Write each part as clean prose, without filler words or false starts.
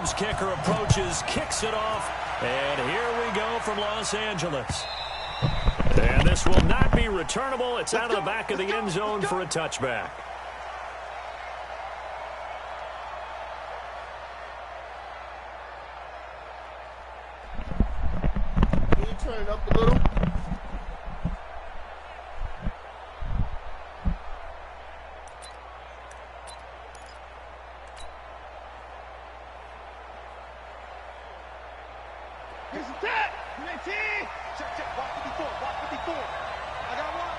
Rams kicker approaches, kicks it off, and here we go from Los Angeles. And this will not be returnable. It's out of the back of the end zone for a touchback. Can you turn it up a little? Here's the tap! Check, check, block 54, block 54. I got one.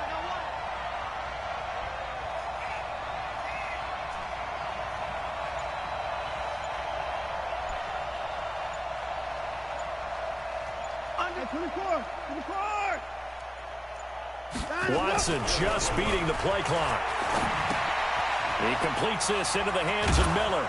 Under 24. Watson just beating the play clock. He completes this into the hands of Miller.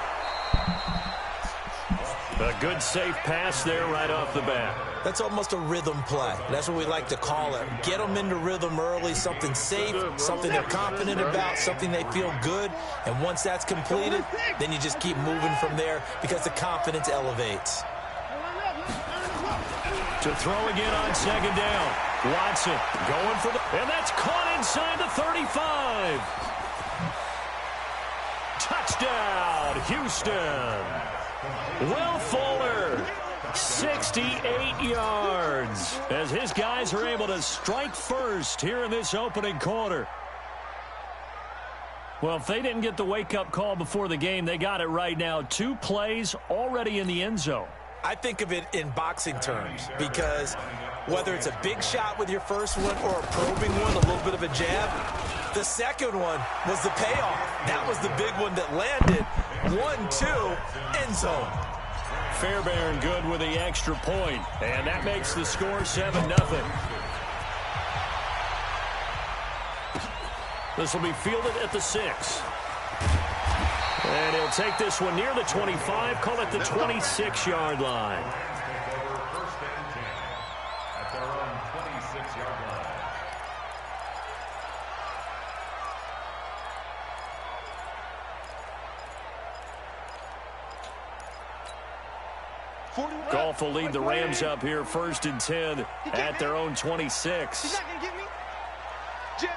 A good safe pass there right off the bat. That's almost a rhythm play. That's what we like to call it. Get them into rhythm early, something safe, something they're confident about, something they feel good. And once that's completed, then you just keep moving from there because the confidence elevates. To throw again on second down. Watson going for the... And that's caught inside the 35. Touchdown, Houston. Will Fuller, 68 yards, as his guys are able to strike first here in this opening quarter. Well, if they didn't get the wake-up call before the game, they got it right now. 2 plays already in the end zone. I think of it in boxing terms because whether it's a big shot with your first one or a probing one, a little bit of a jab, the second one was the payoff. That was the big one that landed. 1-2, end zone. Fairbairn good with the extra point, and that makes the score 7-0. This will be fielded at the 6. And he'll take this one near the 25, call it the 26-yard line. First and 10 at their own 26-yard line. Goff will lead the Rams up here 1st and 10 at their own 26. He's not going to get me. Jim.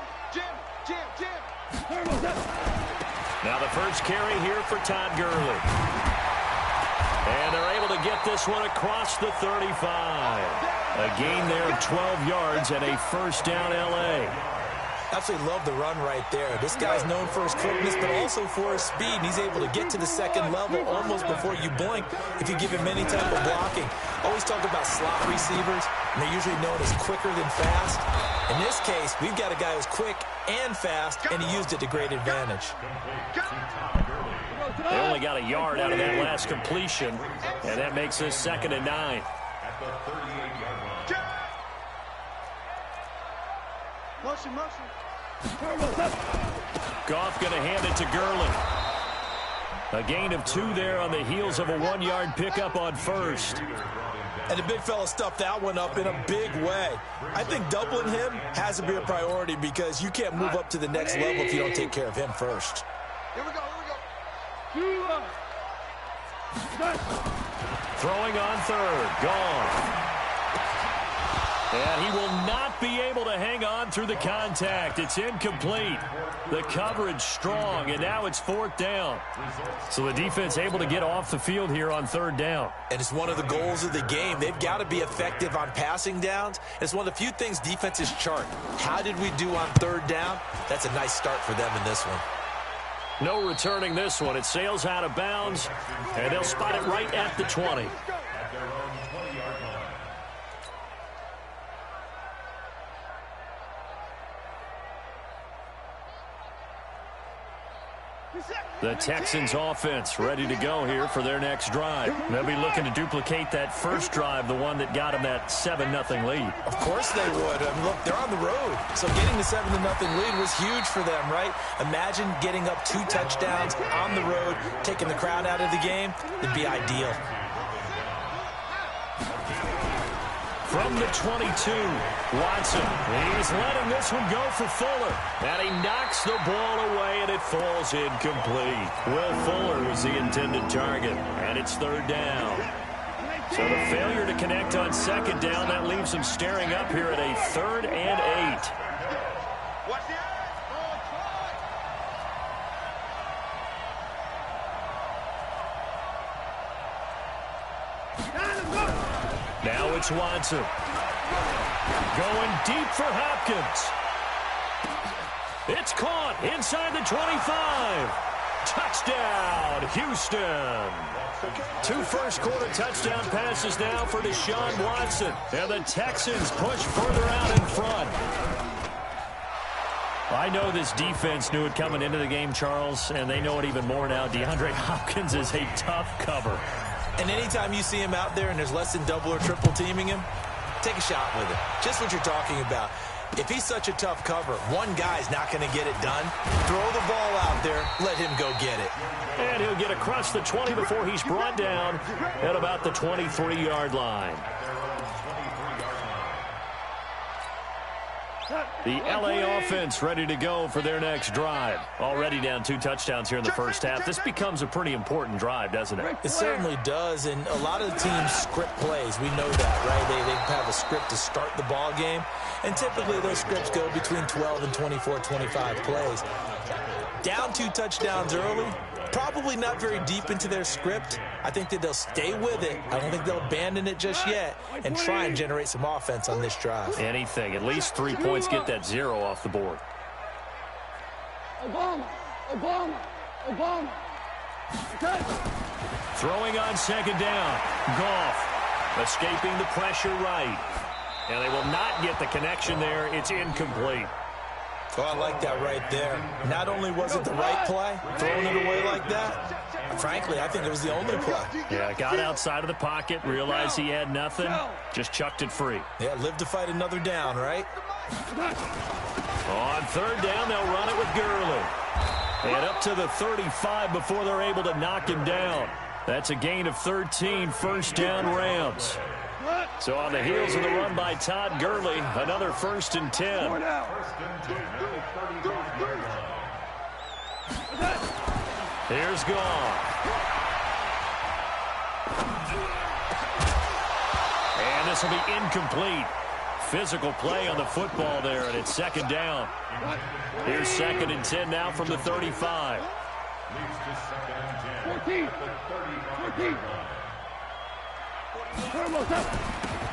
Now the first carry here for Todd Gurley. And they're able to get this one across the 35. A gain there of 12 yards and a first down L.A. Absolutely love the run right there. This guy's known for his quickness, but also for his speed. And he's able to get to the second level almost before you blink if you give him any type of blocking. Always talk about slot receivers, and they're usually known as quicker than fast. In this case, we've got a guy who's quick and fast, and he used it to great advantage. They only got a yard out of that last completion, and that makes this 2nd and 9. At the 38-yard line. Motion. Goff going to hand it to Gurley. A gain of 2 there on the heels of a 1-yard pickup on first. And the big fella stuffed that one up in a big way. I think doubling him has to be a priority because you can't move up to the next level if you don't take care of him first. Here we go. Throwing on 3rd. Gone. And he will not be able to hang on through the contact. It's incomplete. The coverage strong, and now it's 4th down. So the defense able to get off the field here on 3rd down. And it's one of the goals of the game. They've got to be effective on passing downs. It's one of the few things defenses chart. How did we do on 3rd down? That's a nice start for them in this one. No returning this one. It sails out of bounds, and they'll spot it right at the 20. At their own 20-yard line. The Texans offense ready to go here for their next drive. They'll be looking to duplicate that first drive, the one that got them that 7-0 lead. Of course they would. I mean, look, they're on the road. So getting the 7-0 lead was huge for them, right? Imagine getting up 2 touchdowns on the road, taking the crowd out of the game. It'd be ideal. From the 22, Watson. He's letting this one go for Fuller. And he knocks the ball away, and it falls incomplete. Will Fuller was the intended target, and it's third down. So the failure to connect on second down, that leaves them staring up here at a 3rd and 8. Now it's Watson. Going deep for Hopkins. It's caught inside the 25. Touchdown, Houston. 2 first-quarter touchdown passes now for Deshaun Watson. And the Texans push further out in front. I know this defense knew it coming into the game, Charles, and they know it even more now. DeAndre Hopkins is a tough cover. And anytime you see him out there and there's less than double or triple teaming him, take a shot with it. Just what you're talking about. If he's such a tough cover, one guy's not going to get it done. Throw the ball out there. Let him go get it. And he'll get across the 20 before he's brought down at about the 23-yard line. The LA offense ready to go for their next drive. Already down 2 touchdowns here in the first half. This becomes a pretty important drive, doesn't it? It certainly does, and a lot of the teams script plays. We know that, right? They have a script to start the ball game, and typically those scripts go between 12 and 24, 25 plays. Down 2 touchdowns early, probably not very deep into their script. I think that they'll stay with it. I don't think they'll abandon it just yet and try and generate some offense on this drive. Anything. At least 3 points, get that 0 off the board. Throwing on second down. Goff escaping the pressure right. And they will not get the connection there. It's incomplete. Oh, I like that right there. Not only was it the right play, throwing it away like that, frankly, I think it was the only play. Yeah, got outside of the pocket, realized he had nothing, just chucked it free. Yeah, live to fight another down, right? On third down, they'll run it with Gurley. And up to the 35 before they're able to knock him down. That's a gain of 13, first down Rams. So on the heels of the run by Todd Gurley, another 1st and 10. Here's Goff. And this will be incomplete. Physical play on the football there, and it's second down. Here's 2nd and 10 now from the 35. 14.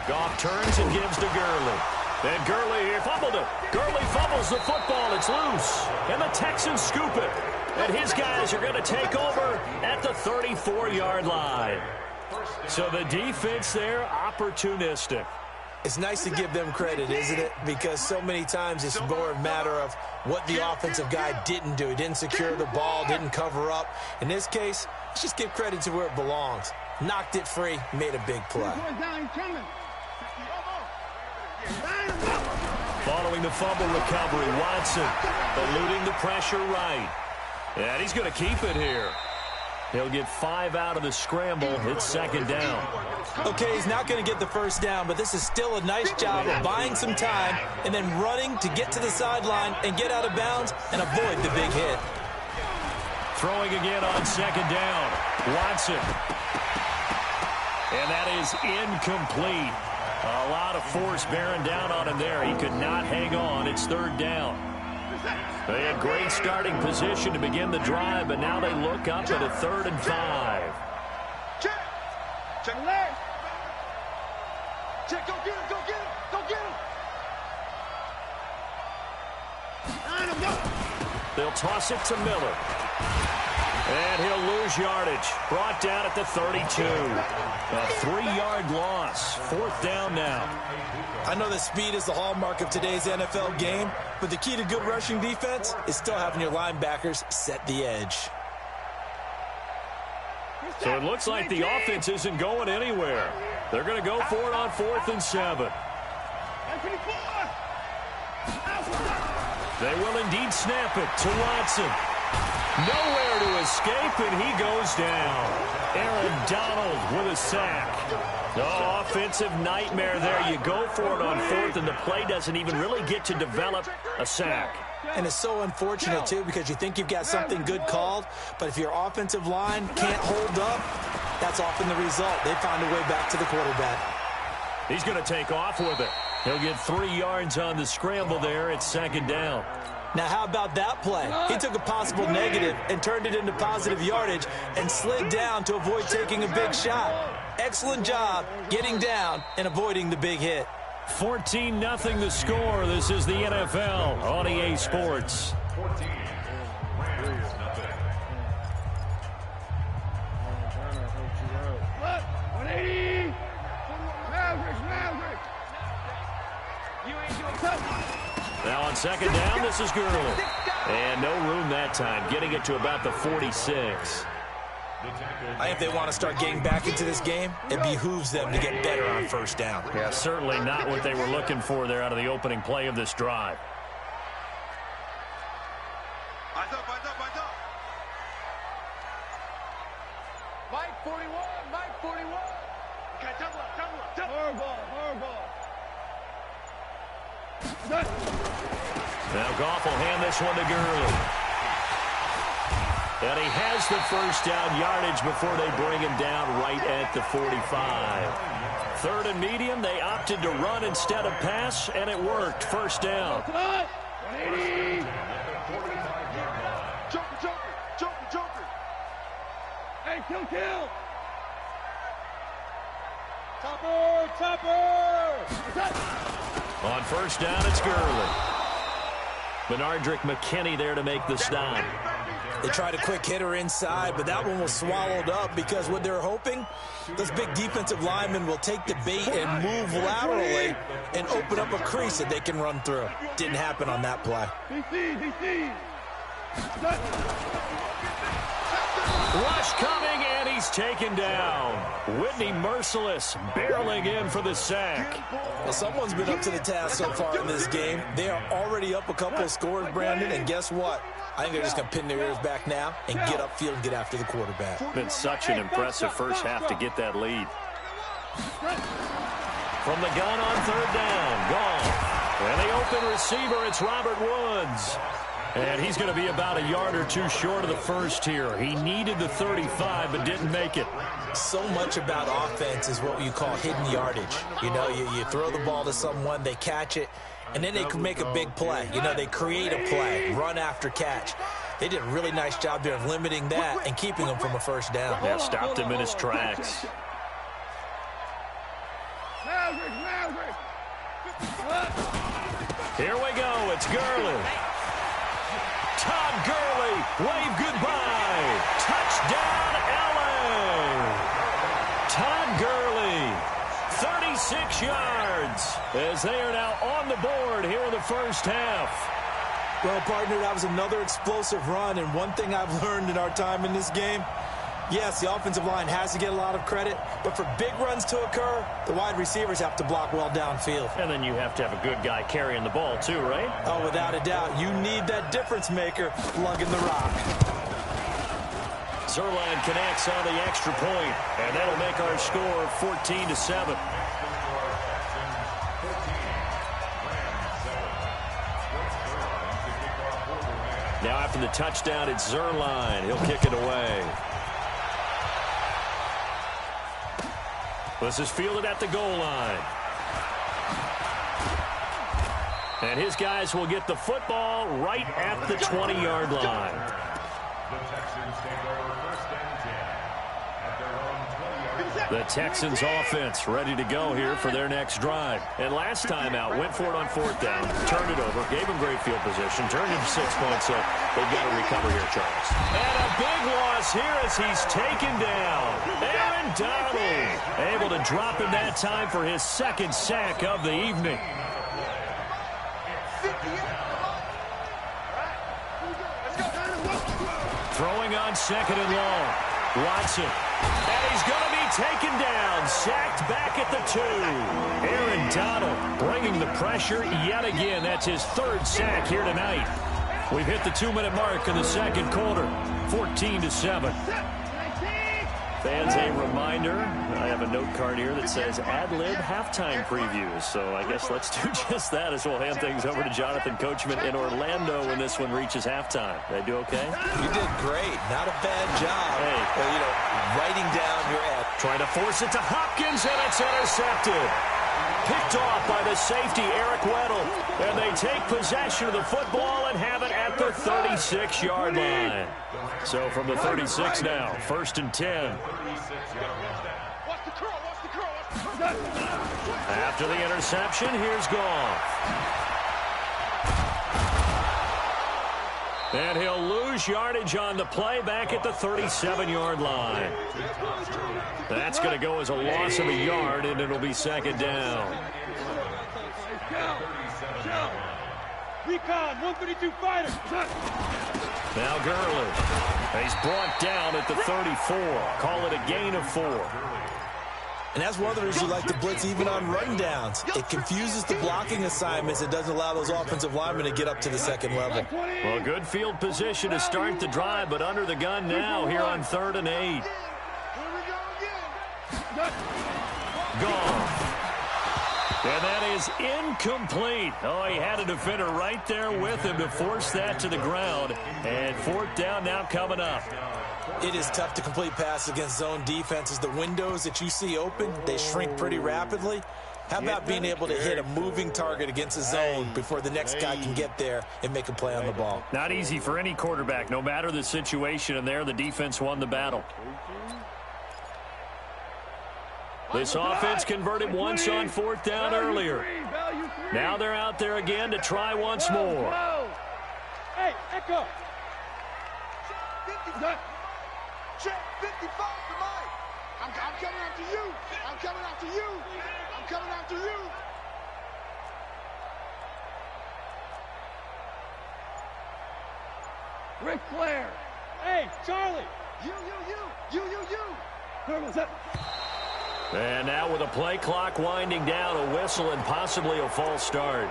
Goff turns and gives to Gurley. And Gurley here fumbled it. Gurley fumbles the football. It's loose. And the Texans scoop it. And his guys are going to take over at the 34-yard line. So the defense there, opportunistic. It's nice to give them credit, isn't it? Because so many times it's more a matter of what the offensive guy didn't do. He didn't secure the ball, didn't cover up. In this case, let's just give credit to where it belongs. Knocked it free, made a big play. Following the fumble recovery, Watson eluding the pressure right. And he's going to keep it here. He'll get 5 out of the scramble. It's second down. Okay, he's not going to get the first down, but this is still a nice job of buying some time and then running to get to the sideline and get out of bounds and avoid the big hit. Throwing again on second down. Watson. And that is incomplete. A lot of force bearing down on him there. He could not hang on. It's third down. They had great starting position to begin the drive, but now they look up at a 3rd and 5. Check. Check leg. Check. Go get him. Go get him. Go get him. They'll toss it to Miller. And he'll lose yardage. Brought down at the 32. A 3-yard loss. 4th down now. I know that speed is the hallmark of today's NFL game, but the key to good rushing defense is still having your linebackers set the edge. So it looks like the offense isn't going anywhere. They're going to go for it on 4th and 7. They will indeed snap it to Watson. Nowhere to escape, and he goes down. Aaron Donald with a sack. Oh, offensive nightmare there. You go for it on fourth, and the play doesn't even really get to develop a sack. And it's so unfortunate, too, because you think you've got something good called, but if your offensive line can't hold up, that's often the result. They find a way back to the quarterback. He's going to take off with it. He'll get 3 yards on the scramble there. It's second down. Now, how about that play? He took a possible negative and turned it into positive yardage and slid down to avoid taking a big shot. Excellent job getting down and avoiding the big hit. 14-0 the score. This is the NFL on EA Sports. 14. Rams, nothing. 180. Mavericks. You ain't doing something. Now on second down, this is Gurley. And no room that time, getting it to about the 46. I think if they want to start getting back into this game, it behooves them to get better on first down. Yeah, certainly not what they were looking for there out of the opening play of this drive. Eyes up. Mike 41. Okay, double up. Hard ball. Now Goff will hand this one to Gurley. And he has the first down yardage before they bring him down right at the 45. Third and medium, they opted to run instead of pass, and it worked. First down. 180. Joker. Hey, kill. Topper. On first down, it's Gurley. Benardrick McKinney there to make the stop. They tried a quick hitter inside, but that one was swallowed up because what they're hoping, those big defensive linemen will take the bait and move laterally and open up a crease that they can run through. Didn't happen on that play. DC. Rush coming, and he's taken down. Whitney Merciless barreling in for the sack. Well, someone's been up to the task so far in this game. They are already up a couple of scores, Brandon, and guess what? I think they're just going to pin their ears back now and get upfield and get after the quarterback. Been such an impressive first half to get that lead. From the gun on third down, gone. And the open receiver, it's Robert Woods. And he's going to be about a yard or two short of the first here. He needed the 35, but didn't make it. So much about offense is what you call hidden yardage. You know, you throw the ball to someone, they catch it, and then they can make a big play. You know, they create a play, run after catch. They did a really nice job there of limiting that and keeping him from a first down. Yeah, stopped him in his tracks. Maverick. Here we go. It's Gurley. Todd Gurley, wave goodbye. Touchdown, LA. Todd Gurley, 36 yards, as they are now on the board here in the first half. Well, partner, that was another explosive run, and one thing I've learned in our time in this game, yes, the offensive line has to get a lot of credit, but for big runs to occur, the wide receivers have to block well downfield. And then you have to have a good guy carrying the ball too, right? Oh, without a doubt. You need that difference maker lugging the rock. Zerline connects on the extra point, and that'll make our score 14-7. Now after the touchdown, it's Zerline. He'll kick it away. This is fielded at the goal line. And his guys will get the football right at the 20-yard line. The Texans take over first and 10 at their own 20-yard line. The Texans offense ready to go here for their next drive. And last time out, went for it on fourth down, turned it over, gave him great field position, turned him 6 points, so they've got to recover here, Charles. And a big loss here as he's taken down. Aaron Donald able to drop him that time for his second sack of the evening. Throwing on second and long. Watson. And he's going to be taken down. Sacked back at the 2. Aaron Donald bringing the pressure yet again. That's his third sack here tonight. We've hit the 2-minute mark in the second quarter. 14-7. Fans, a reminder, I have a note card here that says ad-lib halftime previews. So I guess let's do just that as we'll hand things over to Jonathan Coachman in Orlando when this one reaches halftime. Did I do okay? You did great. Not a bad job. Hey. Writing down your ad. Trying to force it to Hopkins, and it's intercepted. Picked off by the safety, Eric Weddle. And they take possession of the football and have it at the 36-yard line. So from the 36 now, 1st and 10. After the interception, here's Goff. And he'll lose yardage on the play back at the 37-yard line. That's going to go as a loss of a yard, and it'll be 2nd down. Recon, 132 fighter. Now Gurley. He's brought down at the 34. Call it a gain of 4. And that's one of the reasons you like to blitz even on rundowns. It confuses the blocking assignments. It doesn't allow those offensive linemen to get up to the second level. Well, good field position to start the drive, but under the gun now here on 3rd and 8. Gone. And that is incomplete. Oh, he had a defender right there with him to force that to the ground. And 4th down now coming up. It is tough to complete passes against zone defenses. The windows that you see open, they shrink pretty rapidly. How about being able to hit a moving target against a zone before the next guy can get there and make a play on the ball? Not easy for any quarterback, no matter the situation, and there the defense won the battle. This offense converted once on 4th down earlier. Now they're out there again to try once more. Hey, Echo. Check 55 to Mike. I'm coming after you. I'm coming after you. I'm coming after you. Ric Flair. Hey, Charlie. You. Where was that? And now with a play clock winding down, a whistle and possibly a false start.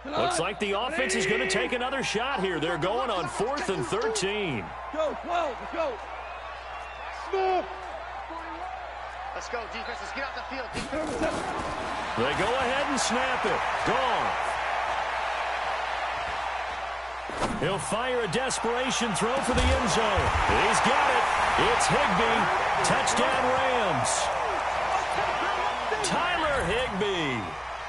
Looks like the offense is going to take another shot here. They're going on 4th and 13. Go, 12, let's go. Smith. Let's go, defense. Let's get out the field. They go ahead and snap it. Gone. He'll fire a desperation throw for the end zone. He's got it. It's Higbee. Touchdown Rams. Tyler Higbee.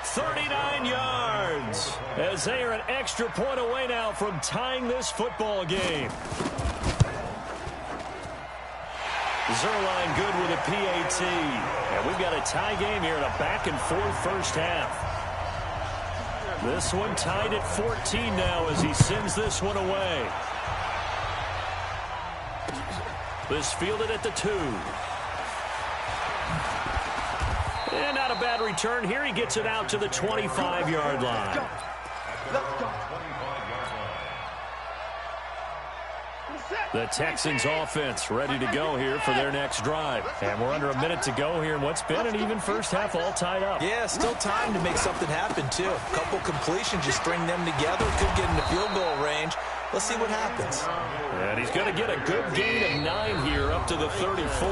39 yards. As they are an extra point away now from tying this football game. Zerline good with a PAT. And we've got a tie game here in a back-and-forth first half. This one tied at 14 now as he sends this one away. This fielded at the 2. And not a bad return here. He gets it out to the 25-yard line. Let's go. The Texans offense ready to go here for their next drive. And we're under a minute to go here in what's been an even first half all tied up. Yeah, still time to make something happen, too. A couple completions, just string them together. Could get into field goal range. Let's see what happens. And he's going to get a good gain of 9 here up to the 34.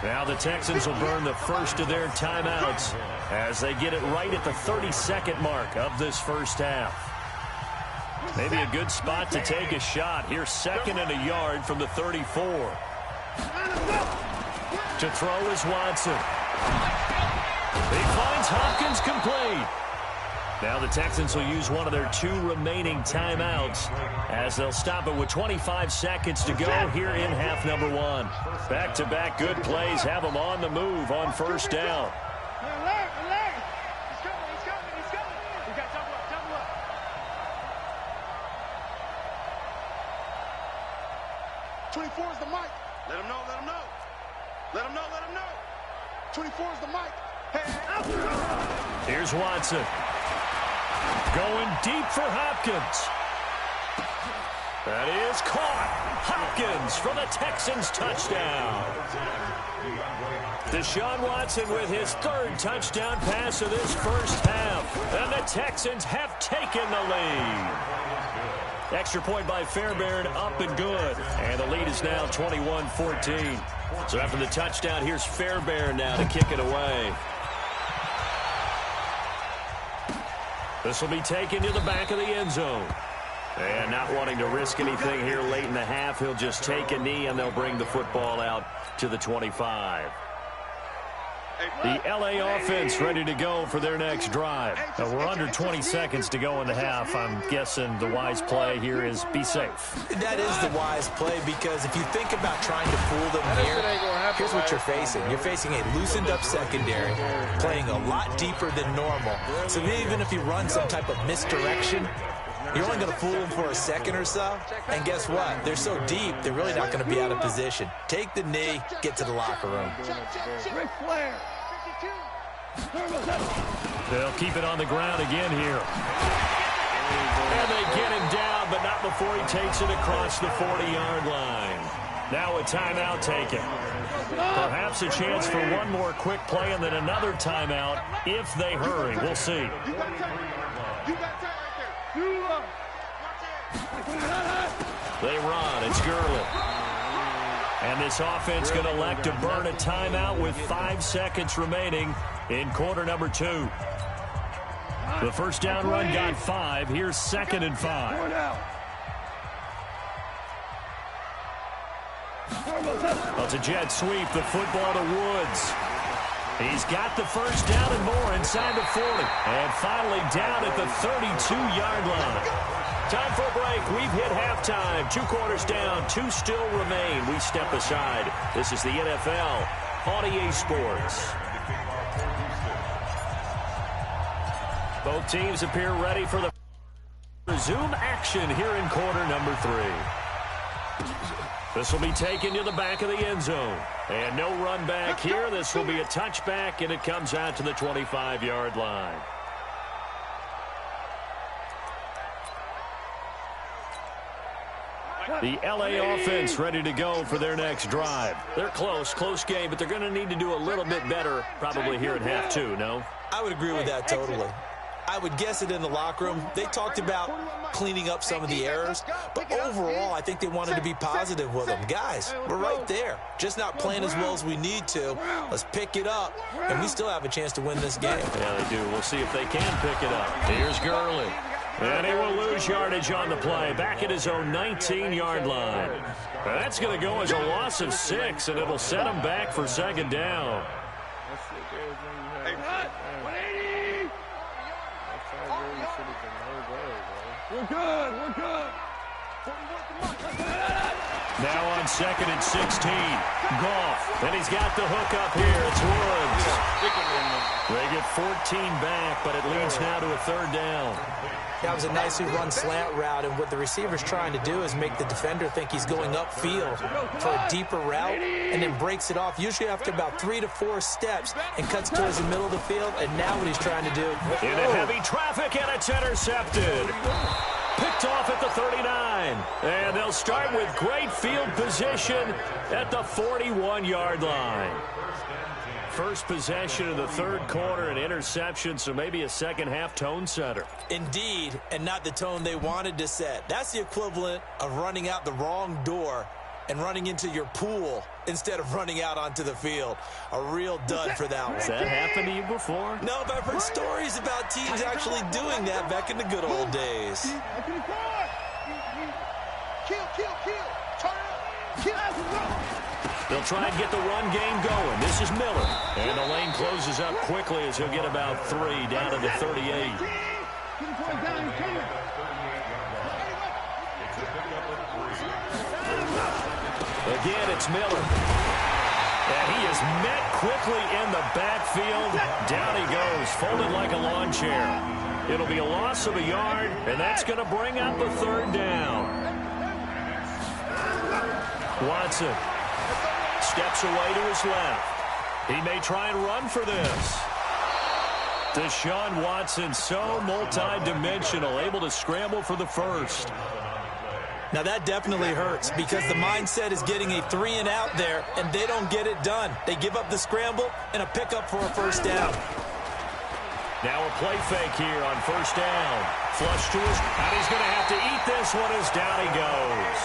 Now the Texans will burn the first of their timeouts as they get it right at the 32nd mark of this first half. Maybe a good spot to take a shot. Here's 2nd and a yard from the 34. To throw is Watson. He finds Hopkins complete. Now the Texans will use one of their 2 remaining timeouts as they'll stop it with 25 seconds to go here in half number 1. Back-to-back good plays have them on the move on first down. We got double up. 24 is the mic. Let him know. 24 is the mic. Hey. Here's Watson. Going deep for Hopkins. That is caught. Hopkins for the Texans touchdown. Deshaun Watson with his third touchdown pass of this first half. And the Texans have taken the lead. Extra point by Fairbairn, up and good. And the lead is now 21-14. So after the touchdown, here's Fairbairn now to kick it away. This will be taken to the back of the end zone. And not wanting to risk anything here late in the half, he'll just take a knee and they'll bring the football out to the 25. The LA offense ready to go for their next drive. We're under 20 seconds to go in the half. I'm guessing the wise play here is be safe. That is the wise play, because if you think about trying to fool them here, here's what you're facing. You're facing a loosened up secondary, playing a lot deeper than normal. So even if you run some type of misdirection, you're only going to fool them for a second or so. And guess what? They're so deep, they're really not going to be out of position. Take the knee, get to the locker room. Ric Flair. They'll keep it on the ground again here. And they get him down, but not before he takes it across the 40-yard line. Now a timeout taken. Perhaps a chance for one more quick play and then another timeout if they hurry. We'll see. They run. It's Gurley. And this offense going to elect to burn a timeout with 5 seconds remaining in quarter number 2. The first down run got 5. Here's 2nd and 5. Well, it's a jet sweep. The football to Woods. He's got the first down and more inside the 40. And finally down at the 32-yard line. Time for a break. We've hit halftime. 2 quarters down. 2 still remain. We step aside. This is the NFL on EA Sports. Both teams appear ready for the resume action here in quarter number 3. This will be taken to the back of the end zone. And no run back here. This will be a touchback, and it comes out to the 25-yard line. The LA offense ready to go for their next drive. They're close game, but they're going to need to do a little bit better probably here in half 2, no? I would agree with that totally. I would guess it in the locker room. They talked about cleaning up some of the errors, but overall, I think they wanted to be positive with them. Guys, we're right there. Just not playing as well as we need to. Let's pick it up, and we still have a chance to win this game. Yeah, they do. We'll see if they can pick it up. Here's Gurley. And he will lose yardage on the play. Back at his own 19-yard line. Now that's going to go as a loss of 6, and it'll set him back for 2nd down. We're good. Now on 2nd and 16. Goff. And he's got the hook up here. It's Woods. They get 14 back, but it leads now to a 3rd down. That was a nicely run slant route, and what the receiver's trying to do is make the defender think he's going upfield for a deeper route, and then breaks it off, usually after about 3 to 4 steps, and cuts towards the middle of the field, and now what he's trying to do. Into heavy traffic, and it's intercepted. Picked off at the 39. And they'll start with great field position at the 41-yard line. First possession of the 3rd quarter, an interception, so maybe a second-half tone setter. Indeed, and not the tone they wanted to set. That's the equivalent of running out the wrong door and running into your pool instead of running out onto the field. A real dud for that one. Has that happened to you before? No, but I've heard stories about teams actually doing that back in the good old days. Kill. Turn it up. They'll try and get the run game going. This is Miller. And the lane closes up quickly as he'll get about 3 down to the 38. Again, it's Miller. And he is met quickly in the backfield. Down he goes, folded like a lawn chair. It'll be a loss of a yard, and that's going to bring up a 3rd down. Watson steps away to his left. He may try and run for this. Deshaun Watson, so multi-dimensional, able to scramble for the first. Now that definitely hurts because the mindset is getting a 3-and-out there, and they don't get it done. They give up the scramble and a pickup for a first down. Now a play fake here on first down. Flush to his, and he's going to have to eat this one as down he goes.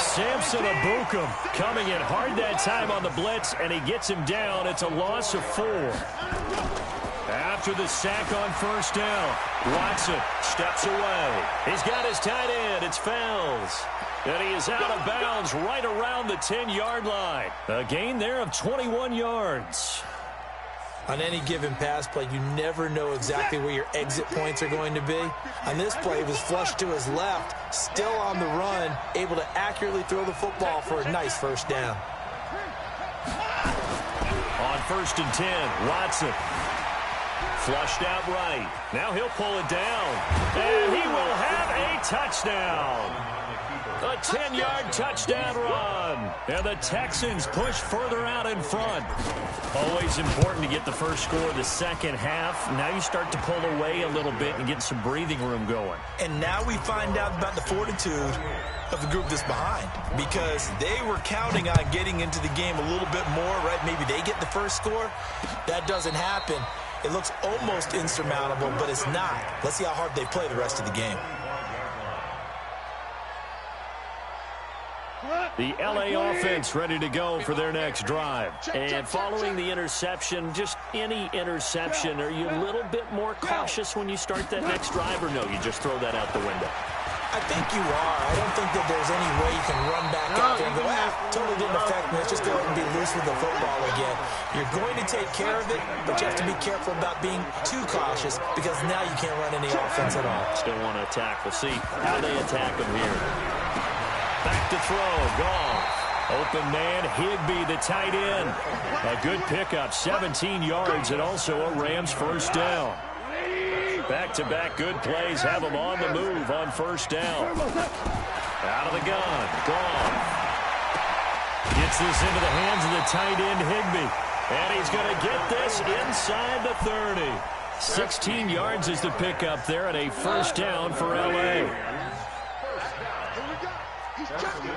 Samson Abukum coming in hard that time on the blitz, and he gets him down. It's a loss of 4. After the sack on first down, Watson steps away. He's got his tight end. It's Fells. And he is out of bounds right around the 10-yard line. A gain there of 21 yards. On any given pass play, you never know exactly where your exit points are going to be. On this play, it was flushed to his left, still on the run, able to accurately throw the football for a nice first down. On first and 10, Watson. Flushed out right. Now he'll pull it down. And he will have a touchdown. A 10-yard touchdown run. And the Texans push further out in front. Always important to get the first score of the second half. Now you start to pull away a little bit and get some breathing room going. And now we find out about the fortitude of the group that's behind, because they were counting on getting into the game a little bit more, right? Maybe they get the first score. That doesn't happen. It looks almost insurmountable, but it's not. Let's see how hard they play the rest of the game. The LA offense ready to go for their next drive. And following the interception, just any interception, are you a little bit more cautious when you start that next drive, or no, you just throw that out the window? I think you are. I don't think that there's any way you can run back out there and go, totally didn't affect me. Let's just go ahead and be loose with the football again. You're going to take care of it, but you have to be careful about being too cautious, because now you can't run any offense at all. Still want to attack. We'll see how they attack them here. Back to throw. Gone. Open man, Higbee, the tight end. A good pickup, 17 yards, and also a Rams first down. Back-to-back good plays have them on the move on first down. Out of the gun. Gone. Gets this into the hands of the tight end, Higbee. And he's going to get this inside the 30. 16 yards is the pickup there, and a first down for L.A. He's checking.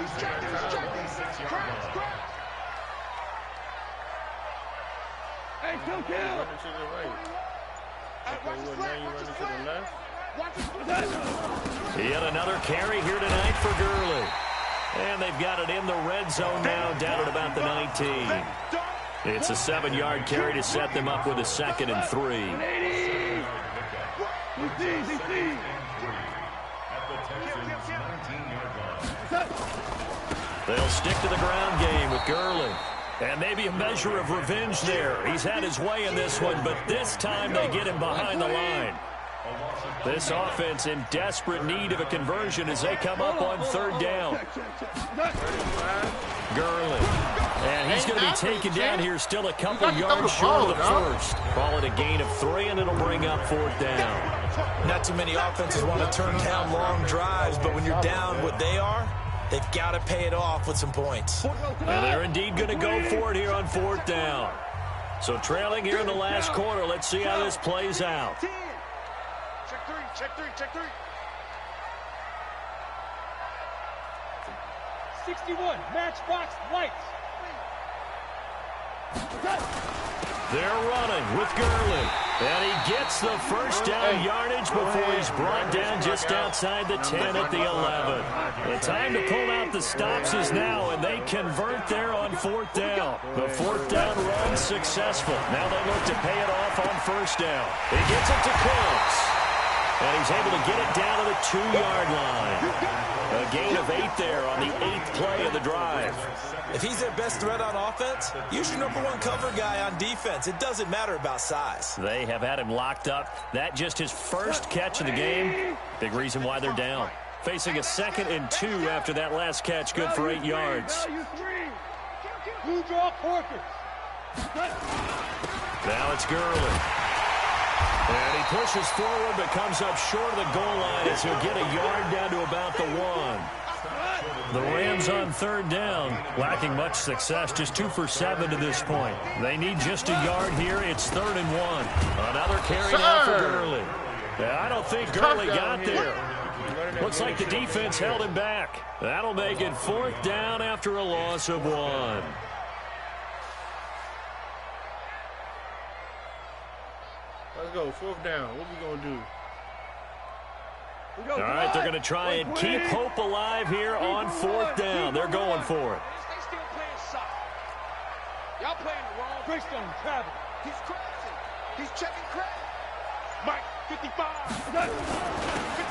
Hey, still kill. Yet another carry here tonight for Gurley. And they've got it in the red zone now, down at about the 19. It's a 7-yard carry to set them up with a 2nd and 3. They'll stick to the ground game with Gurley. And maybe a measure of revenge there. He's had his way in this one, but this time they get him behind the line. This offense in desperate need of a conversion as they come up on 3rd down. Gurley. And he's going to be taken down here, still a couple yards short of the first. Call it a gain of 3, and it'll bring up 4th down. Not too many offenses want to turn down long drives, but when you're down what they are, they've got to pay it off with some points. And they're indeed going to go for it here on 4th down. So trailing here in the last quarter, let's see how this plays out. Check three. 61, matchbox lights. They're running with Gurley. And he gets the first down yardage before he's brought down just outside the 10 at the 11. The time to pull out the stops is now, and they convert there on 4th down. The 4th down run successful. Now they look to pay it off on 1st down. He gets it to Cooks. And he's able to get it down to the 2-yard line. A gain of 8 there on the 8th play of the drive. If he's their best threat on offense, use your #1 cover guy on defense. It doesn't matter about size. They have had him locked up. That just his first catch of the game. Big reason why they're down. Facing a 2nd and 2 after that last catch, good for 8 yards. Blue draw Porkers. Now it's Gurley. And he pushes forward but comes up short of the goal line as he'll get a yard down to about the 1. The Rams on 3rd down, lacking much success, just 2 for 7 to this point. They need just a yard here. It's 3rd and 1. Another carry now for Gurley. I don't think Gurley got there. Looks like the defense held him back. That'll make it 4th down after a loss of 1. Let's go. 4th down. What we going to do? All right, they're going to try and keep hope alive here on 4th down. They're going for it. They still playing soft. Y'all playing the wrong. Greystone travel. He's crashing. He's checking crash. Mike, 55.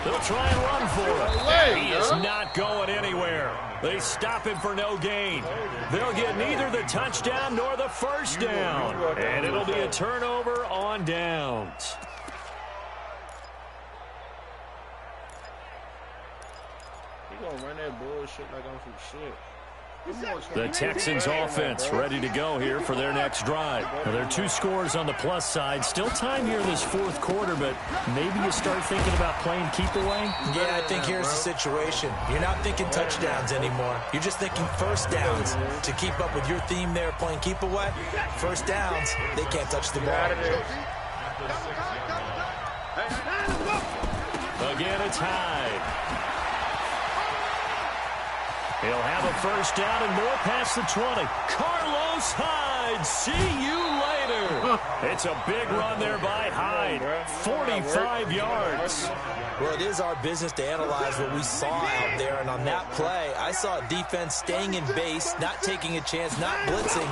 They'll try and run for it. He is not going anywhere. They stop him for no gain. They'll get neither the touchdown nor the first down. And it'll be a turnover on downs. He gonna run that bullshit like I'm some shit. The Texans offense ready to go here for their next drive. Now, there are 2 scores on the plus side. Still time here in this 4th quarter, but maybe you start thinking about playing keep away? Yeah, I think here's the situation. You're not thinking touchdowns anymore. You're just thinking first downs. To keep up with your theme there, playing keep away, first downs, they can't touch the ball. Again, it's Hyde. He'll have a first down and more past the 20. Carlos Hyde, see you later. It's a big run there by Hyde. 45 yards. Well, it is our business to analyze what we saw out there, and on that play, I saw a defense staying in base, not taking a chance, not blitzing,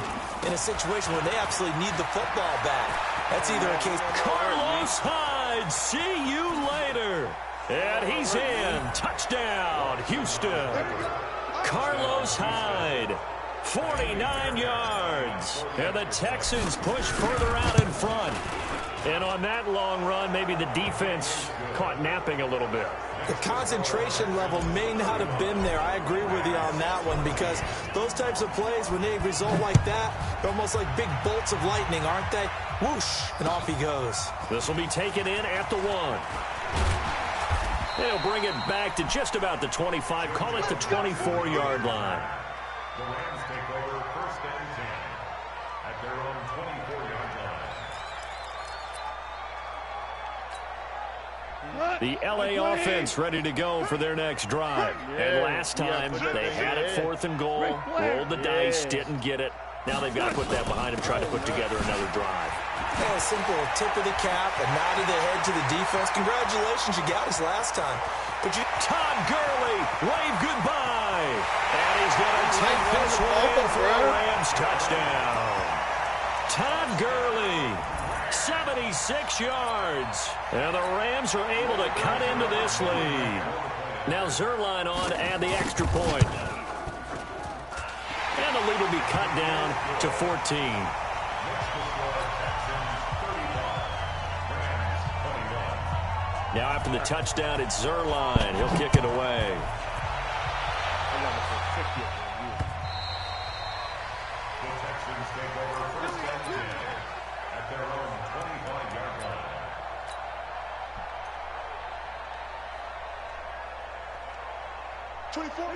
in a situation where they absolutely need the football back. That's either a case... Carlos Hyde, see you later. And he's in. Touchdown, Houston. Carlos Hyde, 49 yards. And the Texans push further out in front. And on that long run, maybe the defense caught napping a little bit. The concentration level may not have been there. I agree with you on that one, because those types of plays, when they result like that, they're almost like big bolts of lightning, aren't they? Whoosh, and off he goes. This will be taken in at the 1. They'll bring it back to just about the 25. Call it the 24-yard line. The Rams take over 1st and 10 at their own 24-yard line. The L.A. offense ready to go for their next drive. And last time, they had it 4th and goal, rolled the dice, didn't get it. Now they've got to put that behind them, try to put together another drive. Yeah, a simple tip of the cap, a nod of the head to the defense. Congratulations, you got us last time. But Todd Gurley, wave goodbye. And he's going to take this one in for a Rams touchdown. Todd Gurley, 76 yards. And the Rams are able to cut into this lead. Now Zerline on to add the extra point. And the lead will be cut down to 14. Now after the touchdown, it's Zerline. He'll kick it away. The Texans take over 1st and 10 at their own 25-yard line.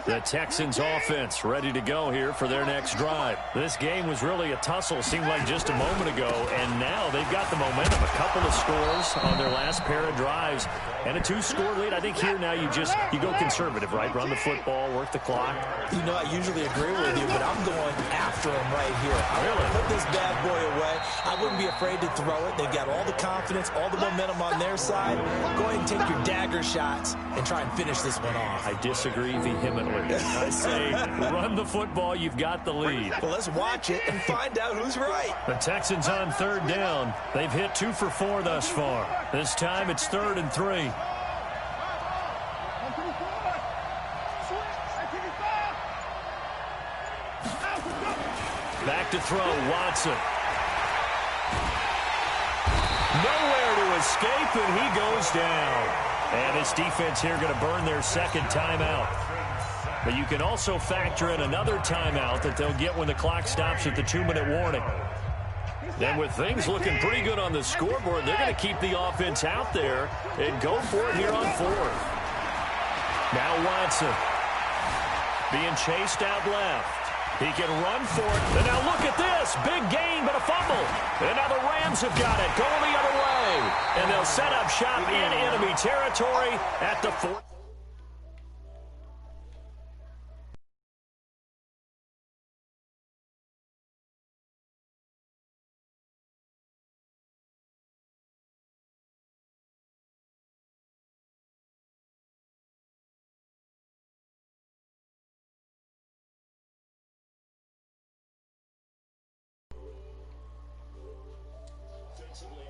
The Texans offense ready to go here for their next drive. This game was really a tussle, seemed like just a moment ago, and now they've got the momentum. A couple of scores on their last pair of drives and a 2-score lead. I think here now you go conservative, right? Run the football, work the clock. You know, I usually agree with you, but I'm going after him right here. I want to put this bad boy away. I wouldn't be afraid to throw it. They've got all the confidence, all the momentum on their side. Go ahead and take your dagger shots and try and finish this one off. I disagree vehemently. I say run the football. You've got the lead. Well, let's watch it and find out who's right. The Texans on 3rd down. They've hit 2 for 4 thus far. This time it's 3rd and 3. Back to throw, Watson. Nowhere to escape, and he goes down. And this defense here going to burn their 2nd timeout. But you can also factor in another timeout that they'll get when the clock stops at the 2-minute warning. Then with things looking pretty good on the scoreboard, they're going to keep the offense out there and go for it here on 4th. Now Watson being chased out left. He can run for it. And now look at this. Big gain, but a fumble. And now the Rams have got it. Going the other way. And they'll set up shop in enemy territory at the 4th.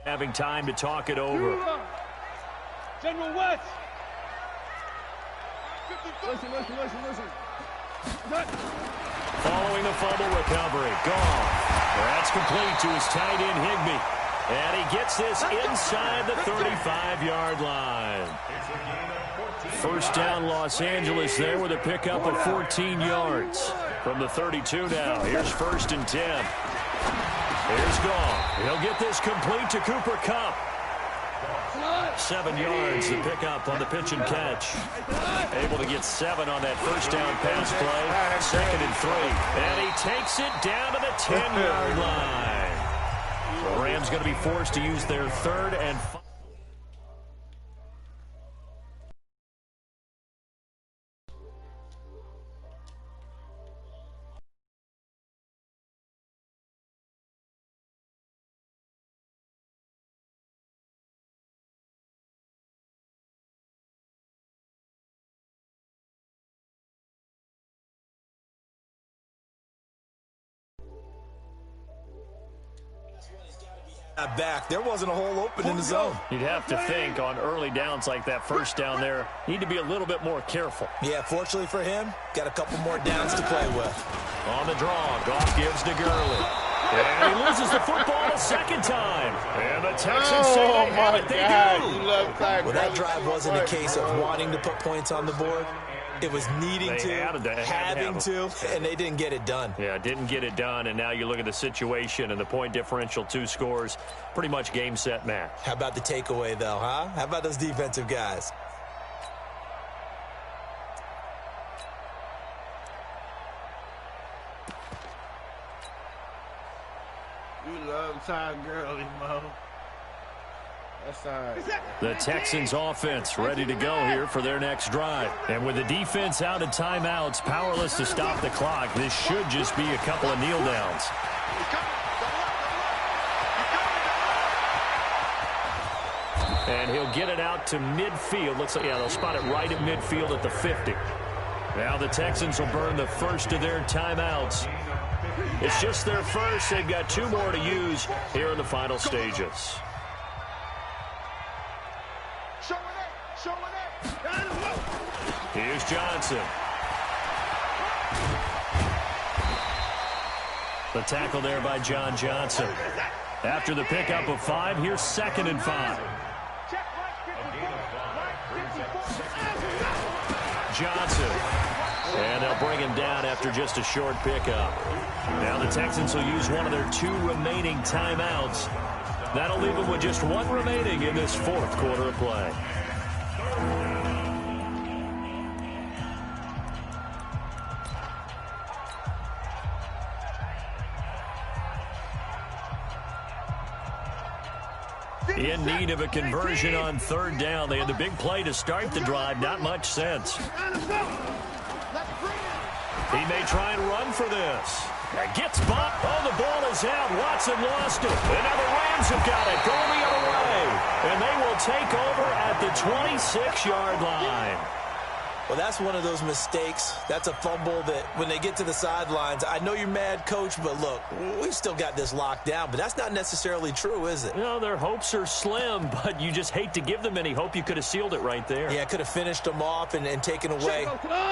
Having time to talk it over. General West. Listen. Following the fumble recovery. Gone. That's complete to his tight end, Higbee. And he gets this inside the 35-yard line. First down, Los Angeles there with a pickup of 14 yards. From the 32 now. Here's 1st and 10. Here's Goff. He'll get this complete to Cooper Kupp. 7 yards, the pickup on the pitch and catch. Able to get 7 on that first down pass play. 2nd and 3. And he takes it down to the 10-yard line. The Rams going to be forced to use their 3rd and 5. Back. There wasn't a hole open in the zone. You'd have to think on early downs like that first down there, need to be a little bit more careful. Yeah, fortunately for him, got a couple more downs to play with. On the draw, Goff gives to Gurley. And he loses the football a second time. And the Texans say they have it. They do. Well, that drive wasn't a case of wanting to put points on the board. It was needing to, having to, and they didn't get it done. Yeah, didn't get it done, and now you look at the situation and the point differential, 2 scores, pretty much game, set, match. How about the takeaway, though, huh? How about those defensive guys? You love Todd Gurley, Mo. That's all right. The Texans offense ready to go here for their next drive. And with the defense out of timeouts, powerless to stop the clock, this should just be a couple of kneel downs. And he'll get it out to midfield. Looks like, yeah, they'll spot it right at midfield at the 50. Now the Texans will burn the first of their timeouts. It's just their first. They've got 2 more to use here in the final stages. Here's Johnson. The tackle there by John Johnson. After the pickup of 5, here's 2nd and 5. Johnson. And they'll bring him down after just a short pickup. Now the Texans will use one of their 2 remaining timeouts. That'll leave them with just 1 remaining in this 4th quarter of play. In need of a conversion on 3rd down. They had the big play to start the drive. Not much sense. He may try and run for this. Gets bumped. Oh, the ball is out. Watson lost it. And now the Rams have got it. Going the other way. And they will take over at the 26-yard line. Well, that's one of those mistakes. That's a fumble that when they get to the sidelines, I know you're mad, Coach, but look, we've still got this locked down. But that's not necessarily true, is it? No, their hopes are slim, but you just hate to give them any hope. You could have sealed it right there. Yeah, could have finished them off and taken away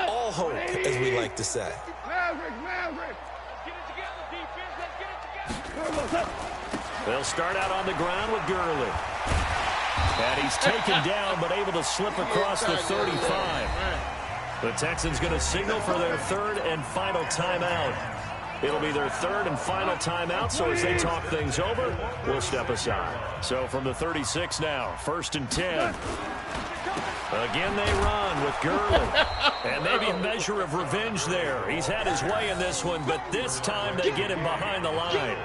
all hope, as we like to say. They'll start out on the ground with Gurley. And he's taken down, but able to slip across the 35. The Texans going to signal for their 3rd and final timeout. It'll be their 3rd and final timeout, so as they talk things over, we'll step aside. So from the 36 now, 1st and 10. Again, they run with Gurley. And maybe a measure of revenge there. He's had his way in this one, but this time they get him behind the line.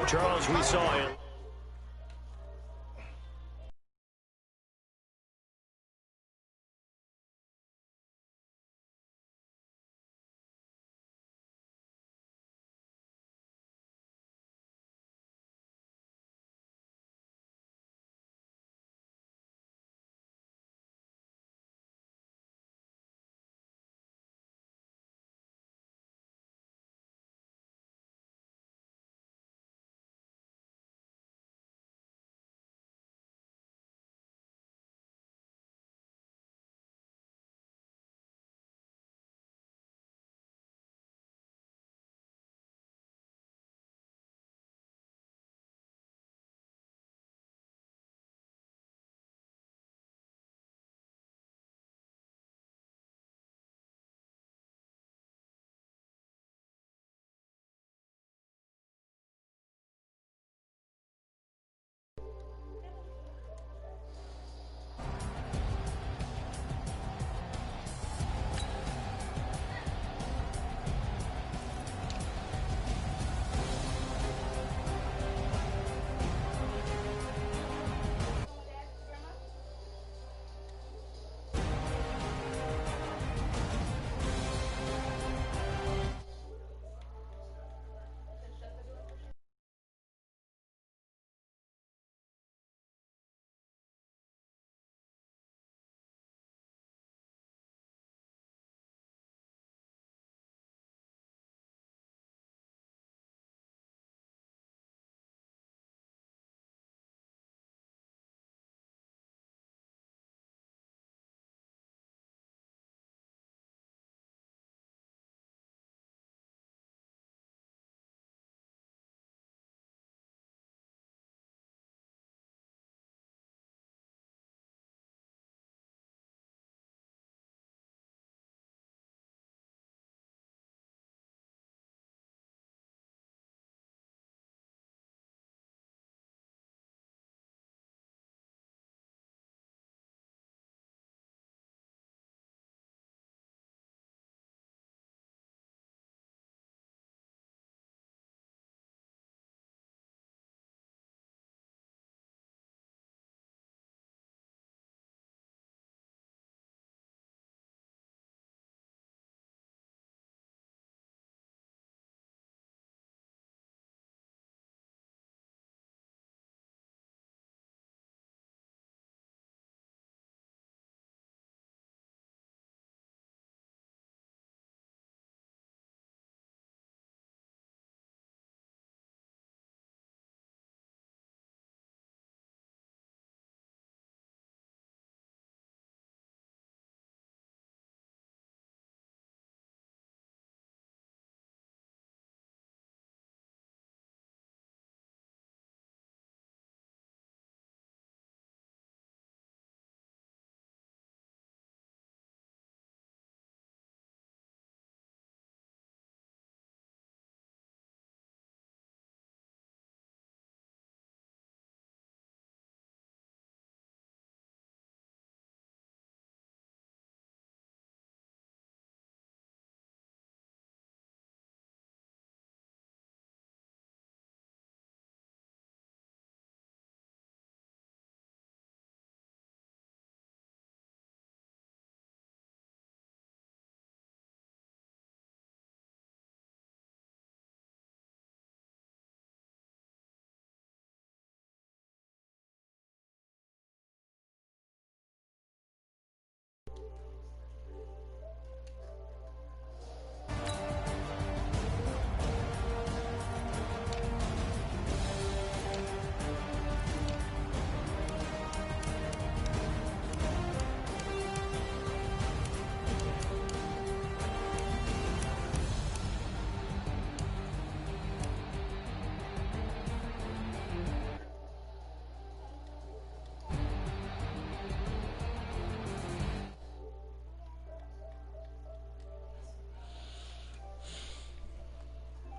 Charles, we saw him.